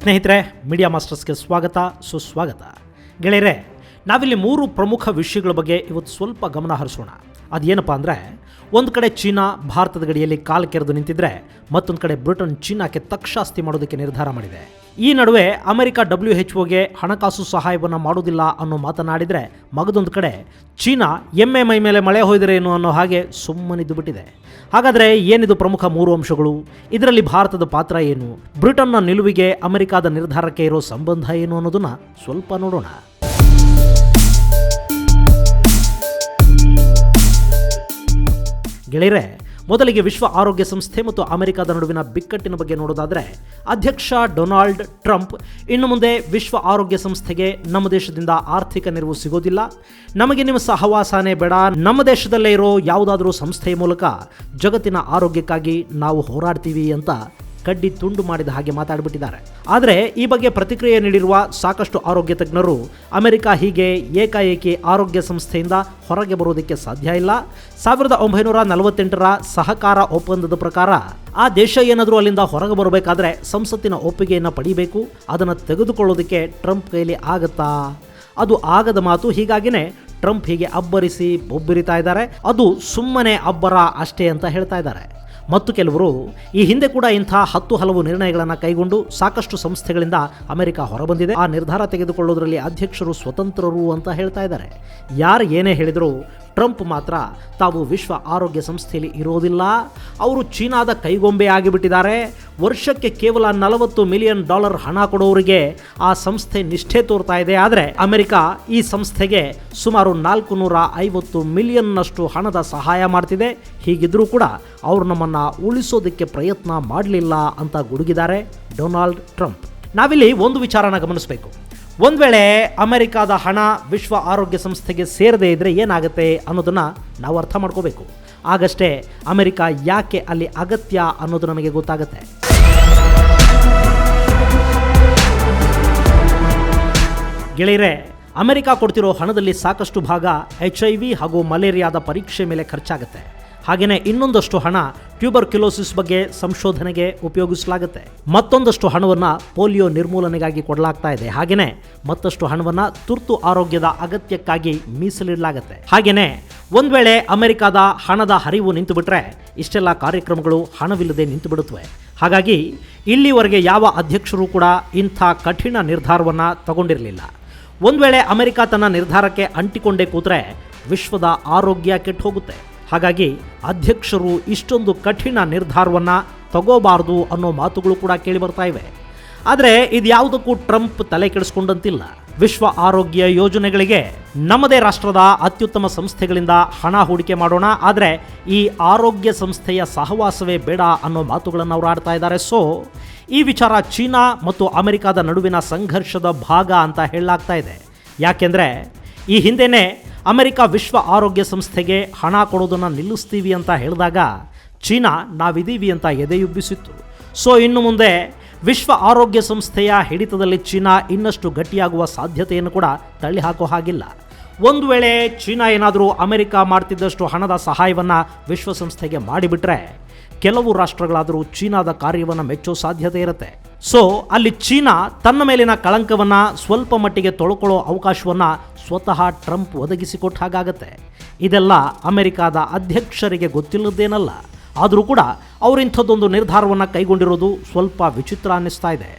ಸ್ನೇಹಿತರೆ, ಮೀಡಿಯಾ ಮಾಸ್ಟರ್ಸ್ಗೆ ಸ್ವಾಗತ, ಸುಸ್ವಾಗತ. ಗೆಳೆಯರೆ, ನಾವಿಲ್ಲಿ 3 ಪ್ರಮುಖ ವಿಷಯಗಳ ಬಗ್ಗೆ ಇವತ್ತು ಸ್ವಲ್ಪ ಗಮನ ಹರಿಸೋಣ. ಅದೇನಪ್ಪ ಅಂದರೆ, ಒಂದು ಕಡೆ ಚೀನಾ ಭಾರತದ ಗಡಿಯಲ್ಲಿ ಕಾಲು ಕೆರೆದು ನಿಂತಿದ್ರೆ, ಮತ್ತೊಂದು ಕಡೆ ಬ್ರಿಟನ್ ಚೀನಾಕ್ಕೆ ತಕ್ಷಾಸ್ತಿ ಮಾಡೋದಕ್ಕೆ ನಿರ್ಧಾರ ಮಾಡಿದೆ. ಈ ನಡುವೆ ಅಮೆರಿಕ WHO ಹಣಕಾಸು ಸಹಾಯವನ್ನು ಮಾಡೋದಿಲ್ಲ ಅನ್ನೋ ಮಾತನಾಡಿದರೆ, ಮಗದೊಂದು ಕಡೆ ಚೀನಾ ಎಮ್ಮೆ ಮೈ ಮೇಲೆ ಮಳೆ ಹೊಯ್ದರೇನು ಅನ್ನೋ ಹಾಗೆ ಸುಮ್ಮನಿದ್ದು ಬಿಟ್ಟಿದೆ. ಹಾಗಾದರೆ ಏನಿದು ಪ್ರಮುಖ 3 ಅಂಶಗಳು? ಇದರಲ್ಲಿ ಭಾರತದ ಪಾತ್ರ ಏನು? ಬ್ರಿಟನ್ನ ನಿಲುವಿಗೆ ಅಮೆರಿಕದ ನಿರ್ಧಾರಕ್ಕೆ ಇರೋ ಸಂಬಂಧ ಏನು ಅನ್ನೋದನ್ನು ಸ್ವಲ್ಪ ನೋಡೋಣ. ಗೆಳೆಯರೆ, ಮೊದಲಿಗೆ ವಿಶ್ವ ಆರೋಗ್ಯ ಸಂಸ್ಥೆ ಮತ್ತು ಅಮೆರಿಕದ ನಡುವಿನ ಬಿಕ್ಕಟ್ಟಿನ ಬಗ್ಗೆ ನೋಡೋದಾದರೆ, ಅಧ್ಯಕ್ಷ ಡೊನಾಲ್ಡ್ ಟ್ರಂಪ್ ಇನ್ನು ಮುಂದೆ ವಿಶ್ವ ಆರೋಗ್ಯ ಸಂಸ್ಥೆಗೆ ನಮ್ಮ ದೇಶದಿಂದ ಆರ್ಥಿಕ ನೆರವು ಸಿಗೋದಿಲ್ಲ, ನಮಗೆ ನಿಮ್ಮ ಸಹವಾಸನೇ ಬೇಡ, ನಮ್ಮ ದೇಶದಲ್ಲೇ ಇರೋ ಯಾವುದಾದ್ರೂ ಸಂಸ್ಥೆಯ ಮೂಲಕ ಜಗತ್ತಿನ ಆರೋಗ್ಯಕ್ಕಾಗಿ ನಾವು ಹೋರಾಡ್ತೀವಿ ಅಂತ ಕಡ್ಡಿ ತುಂಡು ಮಾಡಿದ ಹಾಗೆ ಮಾತಾಡಿಬಿಟ್ಟಿದ್ದಾರೆ. ಆದರೆ ಈ ಬಗ್ಗೆ ಪ್ರತಿಕ್ರಿಯೆ ನೀಡಿರುವ ಸಾಕಷ್ಟು ಆರೋಗ್ಯ ತಜ್ಞರು, ಅಮೆರಿಕ ಹೀಗೆ ಏಕಾಏಕಿ ಆರೋಗ್ಯ ಸಂಸ್ಥೆಯಿಂದ ಹೊರಗೆ ಬರೋದಕ್ಕೆ ಸಾಧ್ಯ ಇಲ್ಲ. 1948ರ ಸಹಕಾರ ಒಪ್ಪಂದದ ಪ್ರಕಾರ ಆ ದೇಶ ಏನಾದರೂ ಅಲ್ಲಿಂದ ಹೊರಗೆ ಬರಬೇಕಾದ್ರೆ ಸಂಸತ್ತಿನ ಒಪ್ಪಿಗೆಯನ್ನು ಪಡಿಬೇಕು. ಅದನ್ನು ತೆಗೆದುಕೊಳ್ಳೋದಕ್ಕೆ ಟ್ರಂಪ್ ಕೈಲಿ ಆಗತ್ತಾ? ಅದು ಆಗದ ಮಾತು. ಹೀಗಾಗಿನೇ ಟ್ರಂಪ್ ಹೀಗೆ ಅಬ್ಬರಿಸಿ ಬೊಬ್ಬಿರಿತಾ ಇದ್ದಾರೆ. ಅದು ಸುಮ್ಮನೆ ಅಬ್ಬರ ಅಷ್ಟೇ ಅಂತ ಹೇಳ್ತಾ ಇದ್ದಾರೆ. ಮತ್ತು ಕೆಲವರು ಈ ಹಿಂದೆ ಕೂಡ ಇಂಥ 10 ಹಲವು ನಿರ್ಣಯಗಳನ್ನು ಕೈಗೊಂಡು ಸಾಕಷ್ಟು ಸಂಸ್ಥೆಗಳಿಂದ ಅಮೆರಿಕ ಹೊರಬಂದಿದೆ. ಆ ನಿರ್ಧಾರ ತೆಗೆದುಕೊಳ್ಳೋದ್ರಲ್ಲಿ ಅಧ್ಯಕ್ಷರು ಸ್ವತಂತ್ರರು ಅಂತ ಹೇಳ್ತಾ ಇದ್ದಾರೆ. ಯಾರು ಏನೇ ಹೇಳಿದರೂ ಟ್ರಂಪ್ ಮಾತ್ರ ತಾವು ವಿಶ್ವ ಆರೋಗ್ಯ ಸಂಸ್ಥೆಯಲ್ಲಿ ಇರೋದಿಲ್ಲ, ಅವರು ಚೀನಾದ ಕೈಗೊಂಬೆ ಆಗಿಬಿಟ್ಟಿದ್ದಾರೆ. ವರ್ಷಕ್ಕೆ ಕೇವಲ $40 ಮಿಲಿಯನ್ ಹಣ ಕೊಡೋರಿಗೆ ಆ ಸಂಸ್ಥೆ ನಿಷ್ಠೆ ತೋರ್ತಾ ಇದೆ. ಆದರೆ ಅಮೆರಿಕ ಈ ಸಂಸ್ಥೆಗೆ ಸುಮಾರು $450 ಮಿಲಿಯನ್ನಷ್ಟು ಹಣದ ಸಹಾಯ ಮಾಡ್ತಿದೆ. ಹೀಗಿದ್ರೂ ಕೂಡ ಅವರು ನಮ್ಮನ್ನು ಉಳಿಸೋದಕ್ಕೆ ಪ್ರಯತ್ನ ಮಾಡಲಿಲ್ಲ ಅಂತ ಗುಡುಗಿದ್ದಾರೆ ಡೊನಾಲ್ಡ್ ಟ್ರಂಪ್. ನಾವಿಲ್ಲಿ ಒಂದು ವಿಚಾರನ ಗಮನಿಸಬೇಕು. ಒಂದು ವೇಳೆ ಅಮೆರಿಕದ ಹಣ ವಿಶ್ವ ಆರೋಗ್ಯ ಸಂಸ್ಥೆಗೆ ಸೇರದೇ ಇದ್ದರೆ ಏನಾಗುತ್ತೆ ಅನ್ನೋದನ್ನು ನಾವು ಅರ್ಥ ಮಾಡ್ಕೋಬೇಕು. ಆಗಷ್ಟೇ ಅಮೆರಿಕ ಯಾಕೆ ಅಲ್ಲಿ ಅಗತ್ಯ ಅನ್ನೋದು ನಮಗೆ ಗೊತ್ತಾಗುತ್ತೆ. ಗೆಳೆಯರೆ, ಅಮೆರಿಕ ಕೊಡ್ತಿರೋ ಹಣದಲ್ಲಿ ಸಾಕಷ್ಟು ಭಾಗ HIV ಹಾಗೂ ಮಲೇರಿಯಾದ ಪರೀಕ್ಷೆ ಮೇಲೆ ಖರ್ಚಾಗುತ್ತೆ. ಹಾಗೆಯೇ ಇನ್ನೊಂದಷ್ಟು ಹಣ ಟ್ಯೂಬರ್ಕ್ಯುಲೋಸಿಸ್ ಬಗ್ಗೆ ಸಂಶೋಧನೆಗೆ ಉಪಯೋಗಿಸಲಾಗುತ್ತೆ. ಮತ್ತೊಂದಷ್ಟು ಹಣವನ್ನು ಪೋಲಿಯೋ ನಿರ್ಮೂಲನೆಗಾಗಿ ಕೊಡಲಾಗ್ತಾ ಇದೆ. ಹಾಗೆಯೇ ಮತ್ತಷ್ಟು ಹಣವನ್ನು ತುರ್ತು ಆರೋಗ್ಯದ ಅಗತ್ಯಕ್ಕಾಗಿ ಮೀಸಲಿಡಲಾಗುತ್ತೆ. ಹಾಗೆಯೇ ಒಂದು ವೇಳೆ ಅಮೆರಿಕದ ಹಣದ ಹರಿವು ನಿಂತು ಬಿಟ್ರೆ ಇಷ್ಟೆಲ್ಲ ಕಾರ್ಯಕ್ರಮಗಳು ಹಣವಿಲ್ಲದೆ ನಿಂತು ಬಿಡುತ್ತವೆ. ಹಾಗಾಗಿ ಇಲ್ಲಿವರೆಗೆ ಯಾವ ಅಧ್ಯಕ್ಷರು ಕೂಡ ಇಂಥ ಕಠಿಣ ನಿರ್ಧಾರವನ್ನು ತಗೊಂಡಿರಲಿಲ್ಲ. ಒಂದು ವೇಳೆ ಅಮೆರಿಕ ತನ್ನ ನಿರ್ಧಾರಕ್ಕೆ ಅಂಟಿಕೊಂಡೇ ಕೂತ್ರೆ ವಿಶ್ವದ ಆರೋಗ್ಯ ಕೆಟ್ಟು ಹೋಗುತ್ತೆ. ಹಾಗಾಗಿ ಅಧ್ಯಕ್ಷರು ಇಷ್ಟೊಂದು ಕಠಿಣ ನಿರ್ಧಾರವನ್ನು ತಗೋಬಾರ್ದು ಅನ್ನೋ ಮಾತುಗಳು ಕೂಡ ಕೇಳಿ ಬರ್ತಾ ಇವೆ. ಆದರೆ ಇದು ಯಾವುದಕ್ಕೂ ಟ್ರಂಪ್ ತಲೆ ಕೆಡಿಸ್ಕೊಂಡಂತಿಲ್ಲ. ವಿಶ್ವ ಆರೋಗ್ಯ ಯೋಜನೆಗಳಿಗೆ ನಮ್ಮದೇ ರಾಷ್ಟ್ರದ ಅತ್ಯುತ್ತಮ ಸಂಸ್ಥೆಗಳಿಂದ ಹಣ ಹೂಡಿಕೆ ಮಾಡೋಣ, ಆದರೆ ಈ ಆರೋಗ್ಯ ಸಂಸ್ಥೆಯ ಸಹವಾಸವೇ ಬೇಡ ಅನ್ನೋ ಮಾತುಗಳನ್ನು ಅವರು ಆಡ್ತಾ ಇದ್ದಾರೆ. ಸೊ ಈ ವಿಚಾರ ಚೀನಾ ಮತ್ತು ಅಮೆರಿಕದ ನಡುವಿನ ಸಂಘರ್ಷದ ಭಾಗ ಅಂತ ಹೇಳಲಾಗ್ತಾ ಇದೆ. ಯಾಕೆಂದರೆ ಈ ಹಿಂದೆನೇ ಅಮೆರಿಕ ವಿಶ್ವ ಆರೋಗ್ಯ ಸಂಸ್ಥೆಗೆ ಹಣ ಕೊಡೋದನ್ನು ನಿಲ್ಲಿಸ್ತೀವಿ ಅಂತ ಹೇಳಿದಾಗ ಚೀನಾ ನಾವಿದ್ದೀವಿ ಅಂತ ಎದೆಯುಬ್ಬಿಸಿತ್ತು. ಸೊ ಇನ್ನು ಮುಂದೆ ವಿಶ್ವ ಆರೋಗ್ಯ ಸಂಸ್ಥೆಯ ಹಿಡಿತದಲ್ಲಿ ಚೀನಾ ಇನ್ನಷ್ಟು ಗಟ್ಟಿಯಾಗುವ ಸಾಧ್ಯತೆಯನ್ನು ಕೂಡ ತಳ್ಳಿ ಹಾಕೋ ಹಾಗಿಲ್ಲ. ಒಂದು ವೇಳೆ ಚೀನಾ ಏನಾದರೂ ಅಮೆರಿಕ ಮಾಡ್ತಿದ್ದಷ್ಟು ಹಣದ ಸಹಾಯವನ್ನು ವಿಶ್ವಸಂಸ್ಥೆಗೆ ಮಾಡಿಬಿಟ್ರೆ ಕೆಲವು ರಾಷ್ಟ್ರಗಳಾದರೂ ಚೀನಾದ ಕಾರ್ಯವನ್ನು ಮೆಚ್ಚೋ ಸಾಧ್ಯತೆ ಇರುತ್ತೆ. ಸೊ ಅಲ್ಲಿ ಚೀನಾ ತನ್ನ ಮೇಲಿನ ಕಳಂಕವನ್ನು ಸ್ವಲ್ಪ ಮಟ್ಟಿಗೆ ತೊಳ್ಕೊಳ್ಳೋ ಅವಕಾಶವನ್ನು ಸ್ವತಃ ಟ್ರಂಪ್ ಒದಗಿಸಿಕೊಟ್ಟ ಹಾಗಾಗತ್ತೆ. ಇದೆಲ್ಲ ಅಮೆರಿಕದ ಅಧ್ಯಕ್ಷರಿಗೆ ಗೊತ್ತಿಲ್ಲದೇನಲ್ಲ. ಆದರೂ ಕೂಡ ಅವರಿಂಥದ್ದೊಂದು ನಿರ್ಧಾರವನ್ನು ಕೈಗೊಂಡಿರೋದು ಸ್ವಲ್ಪ ವಿಚಿತ್ರ ಅನ್ನಿಸ್ತಾ ಇದೆ.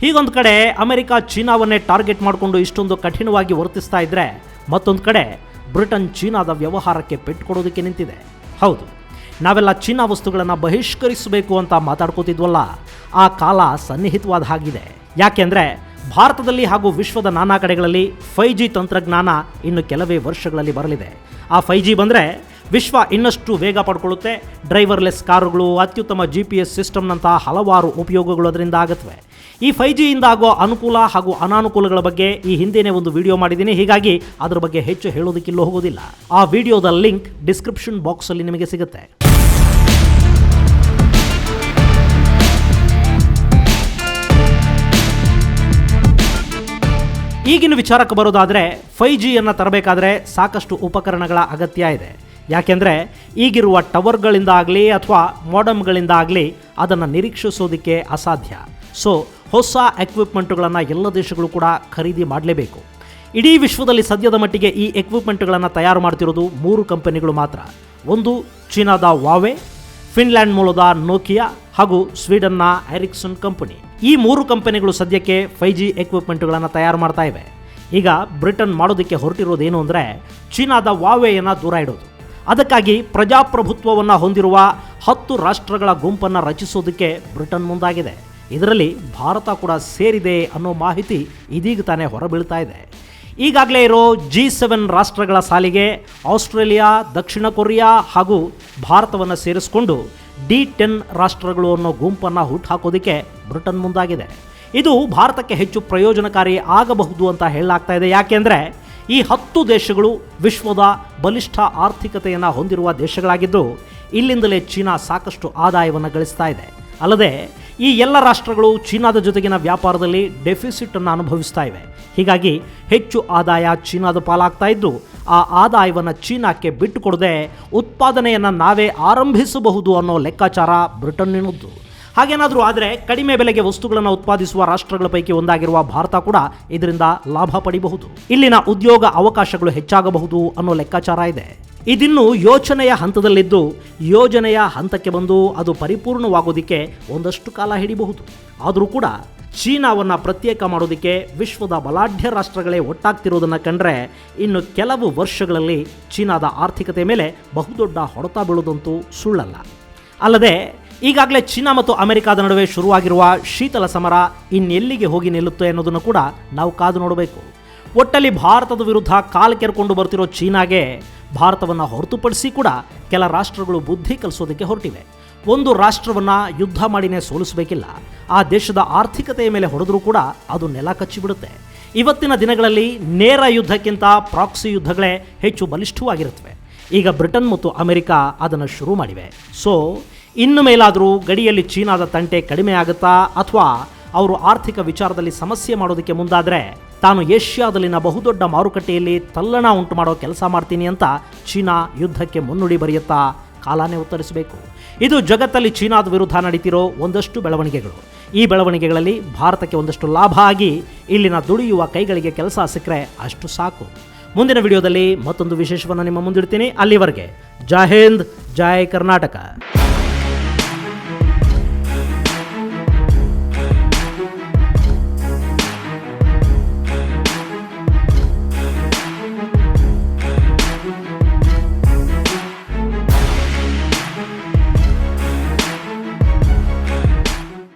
ಹೀಗೊಂದು ಕಡೆ ಅಮೆರಿಕ ಚೀನಾವನ್ನೇ ಟಾರ್ಗೆಟ್ ಮಾಡಿಕೊಂಡು ಇಷ್ಟೊಂದು ಕಠಿಣವಾಗಿ ವರ್ತಿಸ್ತಾ ಇದ್ದರೆ, ಮತ್ತೊಂದು ಕಡೆ ಬ್ರಿಟನ್ ಚೀನಾದ ವ್ಯವಹಾರಕ್ಕೆ ಪೆಟ್ಟು ಕೊಡೋದಕ್ಕೆ ನಿಂತಿದೆ. ಹೌದು, ನಾವೆಲ್ಲ ಚೀನಾ ವಸ್ತುಗಳನ್ನು ಬಹಿಷ್ಕರಿಸಬೇಕು ಅಂತ ಮಾತಾಡ್ಕೋತಿದ್ವಲ್ಲ, ಆ ಕಾಲ ಸನ್ನಿಹಿತವಾದ ಹಾಗಿದೆ. ಯಾಕೆಂದರೆ ಭಾರತದಲ್ಲಿ ಹಾಗೂ ವಿಶ್ವದ ನಾನಾ ಕಡೆಗಳಲ್ಲಿ 5G ತಂತ್ರಜ್ಞಾನ ಇನ್ನು ಕೆಲವೇ ವರ್ಷಗಳಲ್ಲಿ ಬರಲಿದೆ. ಆ 5G ಬಂದರೆ ವಿಶ್ವ ಇನ್ನಷ್ಟು ವೇಗ ಪಡ್ಕೊಳ್ಳುತ್ತೆ. ಡ್ರೈವರ್ಲೆಸ್ ಕಾರುಗಳು, ಅತ್ಯುತ್ತಮ GPS ಸಿಸ್ಟಮ್ನಂತಹ ಹಲವಾರು ಉಪಯೋಗಗಳು ಅದರಿಂದ ಆಗುತ್ತವೆ. ಈ 5Gಯಿಂದ ಆಗೋ ಅನುಕೂಲ ಹಾಗೂ ಅನಾನುಕೂಲಗಳ ಬಗ್ಗೆ ಈ ಹಿಂದೆನೇ ಒಂದು ವಿಡಿಯೋ ಮಾಡಿದ್ದೀನಿ. ಹೀಗಾಗಿ ಅದರ ಬಗ್ಗೆ ಹೆಚ್ಚು ಹೇಳೋದಕ್ಕಿಲ್ಲೋ ಹೋಗೋದಿಲ್ಲ. ಆ ವಿಡಿಯೋದ ಲಿಂಕ್ ಡಿಸ್ಕ್ರಿಪ್ಷನ್ ಬಾಕ್ಸಲ್ಲಿ ನಿಮಗೆ ಸಿಗುತ್ತೆ. ಈಗಿನ ವಿಚಾರಕ್ಕೆ ಬರೋದಾದರೆ 5Gಯನ್ನು ತರಬೇಕಾದ್ರೆ ಸಾಕಷ್ಟು ಉಪಕರಣಗಳ ಅಗತ್ಯ ಇದೆ. ಯಾಕೆಂದರೆ ಈಗಿರುವ ಟವರ್ಗಳಿಂದ ಆಗಲಿ ಅಥವಾ ಮಾಡಮ್ಗಳಿಂದ ಆಗಲಿ ಅದನ್ನು ನಿರೀಕ್ಷಿಸೋದಕ್ಕೆ ಅಸಾಧ್ಯ. ಸೊ ಹೊಸ ಎಕ್ವಿಪ್ಮೆಂಟ್ಗಳನ್ನು ಎಲ್ಲ ದೇಶಗಳು ಕೂಡ ಖರೀದಿ ಮಾಡಲೇಬೇಕು. ಇಡೀ ವಿಶ್ವದಲ್ಲಿ ಸದ್ಯದ ಮಟ್ಟಿಗೆ ಈ ಎಕ್ವಿಪ್ಮೆಂಟ್ಗಳನ್ನು ತಯಾರು ಮಾಡ್ತಿರೋದು 3 ಕಂಪನಿಗಳು ಮಾತ್ರ. ಒಂದು ಚೀನಾದ ವಾವೆ, ಫಿನ್ಲ್ಯಾಂಡ್ ಮೂಲದ ನೋಕಿಯಾ ಹಾಗೂ ಸ್ವೀಡನ್ನ ಎರಿಕ್ಸನ್ ಕಂಪನಿ. ಈ 3 ಕಂಪನಿಗಳು ಸದ್ಯಕ್ಕೆ 5G ಎಕ್ವಿಪ್ಮೆಂಟ್ಗಳನ್ನು ತಯಾರು ಮಾಡ್ತಾ ಇವೆ. ಈಗ ಬ್ರಿಟನ್ ಮಾಡೋದಕ್ಕೆ ಹೊರಟಿರೋದೇನು ಅಂದರೆ ಚೀನಾದ ವಾವೆಯನ್ನು ದೂರ ಇಡೋದು. ಅದಕ್ಕಾಗಿ ಪ್ರಜಾಪ್ರಭುತ್ವವನ್ನು ಹೊಂದಿರುವ 10 ರಾಷ್ಟ್ರಗಳ ಗುಂಪನ್ನು ರಚಿಸೋದಕ್ಕೆ ಬ್ರಿಟನ್ ಮುಂದಾಗಿದೆ. ಇದರಲ್ಲಿ ಭಾರತ ಕೂಡ ಸೇರಿದೆ ಅನ್ನೋ ಮಾಹಿತಿ ಇದೀಗ ತಾನೇ ಹೊರಬೀಳ್ತಾ ಇದೆ. ಈಗಾಗಲೇ ಇರೋ G7 ರಾಷ್ಟ್ರಗಳ ಸಾಲಿಗೆ ಆಸ್ಟ್ರೇಲಿಯಾ, ದಕ್ಷಿಣ ಕೊರಿಯಾ ಹಾಗೂ ಭಾರತವನ್ನು ಸೇರಿಸಿಕೊಂಡು D10 ರಾಷ್ಟ್ರಗಳು ಅನ್ನೋ ಗುಂಪನ್ನು ಹುಟ್ಟುಹಾಕೋದಕ್ಕೆ ಬ್ರಿಟನ್ ಮುಂದಾಗಿದೆ. ಇದು ಭಾರತಕ್ಕೆ ಹೆಚ್ಚು ಪ್ರಯೋಜನಕಾರಿ ಆಗಬಹುದು ಅಂತ ಹೇಳಲಾಗ್ತಾ ಇದೆ. ಯಾಕೆಂದರೆ ಈ 10 ದೇಶಗಳು ವಿಶ್ವದ ಬಲಿಷ್ಠ ಆರ್ಥಿಕತೆಯನ್ನು ಹೊಂದಿರುವ ದೇಶಗಳಾಗಿದ್ದು ಇಲ್ಲಿಂದಲೇ ಚೀನಾ ಸಾಕಷ್ಟು ಆದಾಯವನ್ನು ಗಳಿಸ್ತಾ ಇದೆ. ಅಲ್ಲದೆ ಈ ಎಲ್ಲ ರಾಷ್ಟ್ರಗಳು ಚೀನಾದ ಜೊತೆಗಿನ ವ್ಯಾಪಾರದಲ್ಲಿ ಡೆಫಿಸಿಟ್ ಅನ್ನು ಅನುಭವಿಸ್ತಾ ಇವೆ. ಹೀಗಾಗಿ ಹೆಚ್ಚು ಆದಾಯ ಚೀನಾದ ಪಾಲಾಗ್ತಾ ಇದ್ದು ಆ ಆದಾಯವನ್ನು ಚೀನಾಕ್ಕೆ ಬಿಟ್ಟುಕೊಡದೆ ಉತ್ಪಾದನೆಯನ್ನು ನಾವೇ ಆರಂಭಿಸಬಹುದು ಅನ್ನೋ ಲೆಕ್ಕಾಚಾರ ಬ್ರಿಟನ್ನಿನದ್ದು. ಹಾಗೇನಾದರೂ ಆದರೆ ಕಡಿಮೆ ಬೆಲೆಗೆ ವಸ್ತುಗಳನ್ನು ಉತ್ಪಾದಿಸುವ ರಾಷ್ಟ್ರಗಳ ಪೈಕಿ ಒಂದಾಗಿರುವ ಭಾರತ ಕೂಡ ಇದರಿಂದ ಲಾಭ ಪಡಿಬಹುದು. ಇಲ್ಲಿನ ಉದ್ಯೋಗ ಅವಕಾಶಗಳು ಹೆಚ್ಚಾಗಬಹುದು ಅನ್ನೋ ಲೆಕ್ಕಾಚಾರ ಇದೆ. ಇದಿನ್ನು ಯೋಚನೆಯ ಹಂತದಲ್ಲಿದ್ದು ಯೋಜನೆಯ ಹಂತಕ್ಕೆ ಬಂದು ಅದು ಪರಿಪೂರ್ಣವಾಗೋದಕ್ಕೆ ಒಂದಷ್ಟು ಕಾಲ ಹಿಡಿಬಹುದು. ಆದರೂ ಕೂಡ ಚೀನಾವನ್ನು ಪ್ರತ್ಯೇಕ ಮಾಡೋದಕ್ಕೆ ವಿಶ್ವದ ಬಲಾಢ್ಯ ರಾಷ್ಟ್ರಗಳೇ ಒಟ್ಟಾಗ್ತಿರೋದನ್ನು ಕಂಡ್ರೆ ಇನ್ನು ಕೆಲವು ವರ್ಷಗಳಲ್ಲಿ ಚೀನಾದ ಆರ್ಥಿಕತೆ ಮೇಲೆ ಬಹುದೊಡ್ಡ ಹೊಡೆತ ಬೀಳೋದಂತೂ ಸುಳ್ಳಲ್ಲ. ಅಲ್ಲದೆ ಈಗಾಗಲೇ ಚೀನಾ ಮತ್ತು ಅಮೆರಿಕಾದ ನಡುವೆ ಶುರುವಾಗಿರುವ ಶೀತಲ ಸಮರ ಇನ್ನೆಲ್ಲಿಗೆ ಹೋಗಿ ನಿಲ್ಲುತ್ತೆ ಅನ್ನೋದನ್ನು ಕೂಡ ನಾವು ಕಾದು ನೋಡಬೇಕು. ಒಟ್ಟಲ್ಲಿ ಭಾರತದ ವಿರುದ್ಧ ಕಾಲು ಕೆರ್ಕೊಂಡು ಬರ್ತಿರೋ ಚೀನಾಗೆ ಭಾರತವನ್ನು ಹೊರತುಪಡಿಸಿ ಕೂಡ ಕೆಲ ರಾಷ್ಟ್ರಗಳು ಬುದ್ಧಿ ಕಲಿಸೋದಕ್ಕೆ ಹೊರಟಿವೆ. ಒಂದು ರಾಷ್ಟ್ರವನ್ನು ಯುದ್ಧ ಮಾಡಿನೇ ಸೋಲಿಸಬೇಕಿಲ್ಲ. ಆ ದೇಶದ ಆರ್ಥಿಕತೆಯ ಮೇಲೆ ಹೊಡೆದರೂ ಕೂಡ ಅದು ನೆಲ ಕಚ್ಚಿಬಿಡುತ್ತೆ. ಇವತ್ತಿನ ದಿನಗಳಲ್ಲಿ ನೇರ ಯುದ್ಧಕ್ಕಿಂತ ಪ್ರಾಕ್ಸಿ ಯುದ್ಧಗಳೇ ಹೆಚ್ಚು ಬಲಿಷ್ಠವಾಗಿರುತ್ತವೆ. ಈಗ ಬ್ರಿಟನ್ ಮತ್ತು ಅಮೆರಿಕ ಅದನ್ನು ಶುರು ಮಾಡಿವೆ. ಸೊ ಇನ್ನು ಮೇಲಾದರೂ ಗಡಿಯಲ್ಲಿ ಚೀನಾದ ತಂಟೆ ಕಡಿಮೆ ಆಗುತ್ತಾ ಅಥವಾ ಅವರು ಆರ್ಥಿಕ ವಿಚಾರದಲ್ಲಿ ಸಮಸ್ಯೆ ಮಾಡೋದಕ್ಕೆ ಮುಂದಾದರೆ ತಾನು ಏಷ್ಯಾದಲ್ಲಿನ ಬಹುದೊಡ್ಡ ಮಾರುಕಟ್ಟೆಯಲ್ಲಿ ತಲ್ಲಣ ಉಂಟು ಮಾಡೋ ಕೆಲಸ ಮಾಡ್ತೀನಿ ಅಂತ ಚೀನಾ ಯುದ್ಧಕ್ಕೆ ಮುನ್ನುಡಿ ಬರೆಯುತ್ತಾ ಕಾಲಾನೇ ಉತ್ತರಿಸಬೇಕು. ಇದು ಜಗತ್ತಲ್ಲಿ ಚೀನಾದ ವಿರುದ್ಧ ನಡೀತಿರೋ ಒಂದಷ್ಟು ಬೆಳವಣಿಗೆಗಳು. ಈ ಬೆಳವಣಿಗೆಗಳಲ್ಲಿ ಭಾರತಕ್ಕೆ ಒಂದಷ್ಟು ಲಾಭ ಆಗಿ ಇಲ್ಲಿನ ದುಡಿಯುವ ಕೈಗಳಿಗೆ ಕೆಲಸ ಸಿಕ್ಕರೆ ಅಷ್ಟು ಸಾಕು. ಮುಂದಿನ ವಿಡಿಯೋದಲ್ಲಿ ಮತ್ತೊಂದು ವಿಶೇಷವನ್ನು ನಿಮ್ಮ ಮುಂದಿಡ್ತೀನಿ. ಅಲ್ಲಿವರೆಗೆ ಜೈ ಹಿಂದ್, ಜೈ ಕರ್ನಾಟಕ.